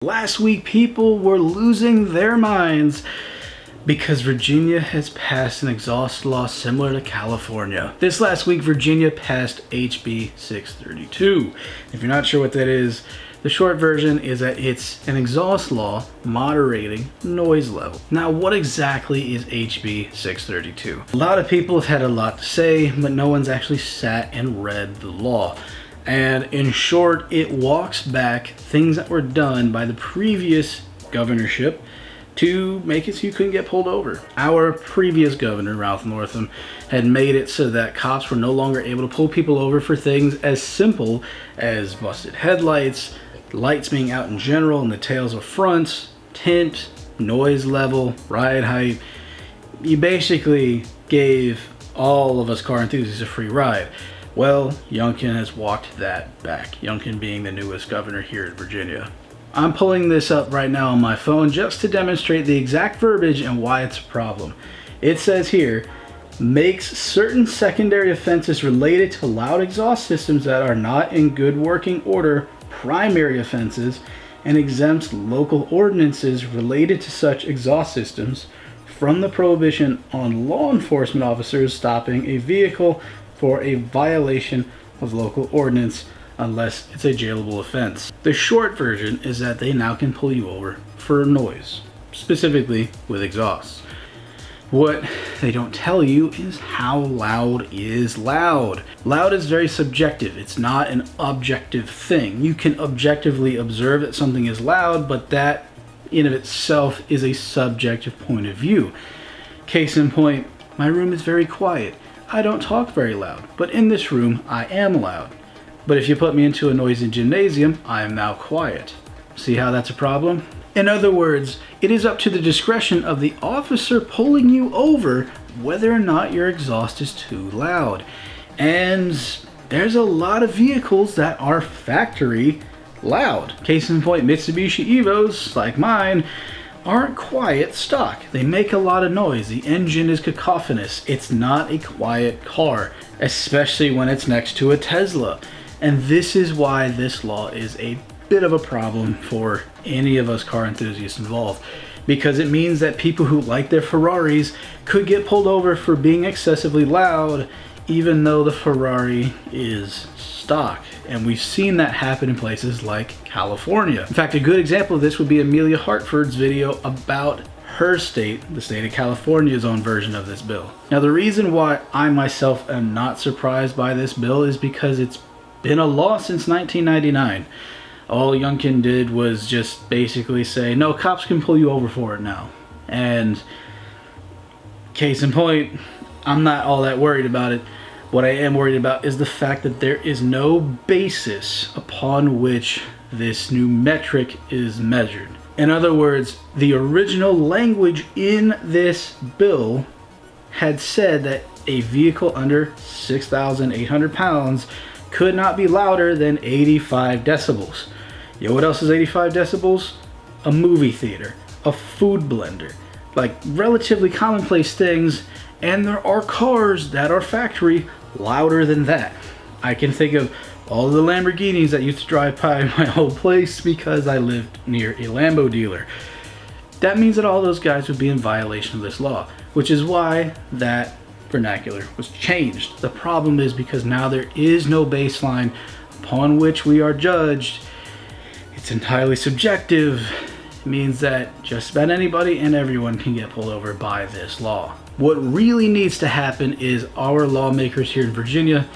Last week, people were losing their minds because Virginia has passed an exhaust law similar to California. This last week, Virginia passed HB 632. If you're not sure what that is, the short version is that it's an exhaust law moderating noise level. Now, what exactly is HB 632? A lot of people have had a lot to say, but no one's actually sat and read the law. And in short, it walks back things that were done by the previous governorship to make it so you couldn't get pulled over. Our previous governor, Ralph Northam, had made it so that cops were no longer able to pull people over for things as simple as busted headlights, lights being out in general and the tails of fronts, tint, noise level, ride height. You basically gave all of us car enthusiasts a free ride. Well, Youngkin has walked that back, Youngkin being the newest governor here in Virginia. I'm pulling this up right now on my phone just to demonstrate the exact verbiage and why it's a problem. It says here, makes certain secondary offenses related to loud exhaust systems that are not in good working order primary offenses, and exempts local ordinances related to such exhaust systems from the prohibition on law enforcement officers stopping a vehicle for a violation of local ordinance unless it's a jailable offense. The short version is that they now can pull you over for noise, specifically with exhaust. What they don't tell you is how loud is loud. Loud is very subjective. It's not an objective thing. You can objectively observe that something is loud, but that in of itself is a subjective point of view. Case in point, my room is very quiet. I don't talk very loud, but in this room, I am loud. But if you put me into a noisy gymnasium, I am now quiet. See how that's a problem? In other words, it is up to the discretion of the officer pulling you over whether or not your exhaust is too loud. And there's a lot of vehicles that are factory loud. Case in point, Mitsubishi Evos, like mine, aren't quiet stock. They make a lot of noise. The engine is cacophonous. It's not a quiet car, especially when it's next to a Tesla. And this is why this law is a bit of a problem for any of us car enthusiasts involved, because it means that people who like their Ferraris could get pulled over for being excessively loud, even though the Ferrari is stock. And we've seen that happen in places like California. In fact, a good example of this would be Amelia Hartford's video about her state, the state of California's own version of this bill. Now, the reason why I myself am not surprised by this bill is because it's been a law since 1999. All Youngkin did was just basically say, no, cops can pull you over for it now. And case in point, I'm not all that worried about it. What I am worried about is the fact that there is no basis upon which this new metric is measured. In other words, the original language in this bill had said that a vehicle under 6,800 pounds could not be louder than 85 decibels. You know what else is 85 decibels? A movie theater, a food blender, like relatively commonplace things, and there are cars that are factory louder than that. I can think of all the Lamborghinis that used to drive by my old place because I lived near a Lambo dealer. That means that all those guys would be in violation of this law, which is why that vernacular was changed. The problem is because now there is no baseline upon which we are judged. It's entirely subjective. It means that just about anybody and everyone can get pulled over by this law. What really needs to happen is our lawmakers here in Virginia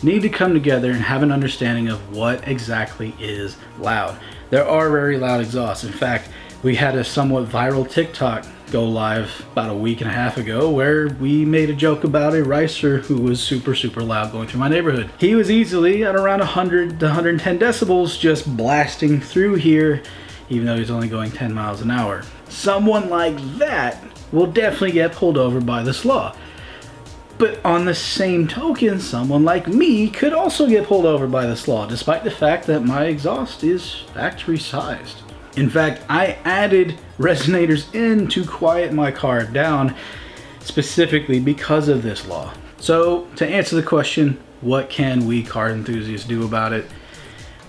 need to come together and have an understanding of what exactly is loud. There are very loud exhausts. In fact, we had a somewhat viral TikTok go live about a week and a half ago where we made a joke about a ricer who was super loud going through my neighborhood. He was easily at around 100 to 110 decibels just blasting through here, even though he's only going 10 miles an hour. Someone like that will definitely get pulled over by this law. But on the same token, someone like me could also get pulled over by this law, despite the fact that my exhaust is factory sized. In fact, I added resonators in to quiet my car down specifically because of this law. So to answer the question, what can we car enthusiasts do about it?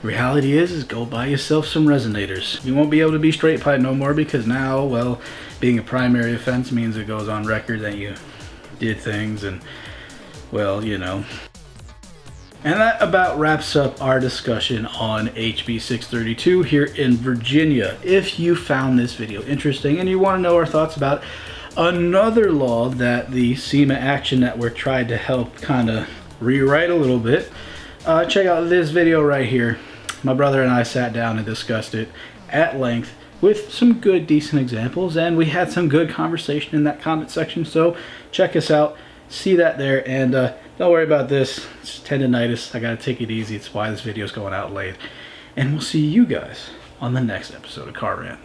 Reality is go buy yourself some resonators. You won't be able to be straight pipe no more because now, well, being a primary offense means it goes on record that you did things and, well, you know. And that about wraps up our discussion on HB 632 here in Virginia. If you found this video interesting and you want to know our thoughts about another law that the SEMA Action Network tried to help kind of rewrite a little bit, check out this video right here. My brother and I sat down and discussed it at length with some good, decent examples, and we had some good conversation in that comment section, so check us out. See that there, and don't worry about this. It's tendonitis. I gotta take it easy. It's why this video is going out late. And we'll see you guys on the next episode of Car Rant.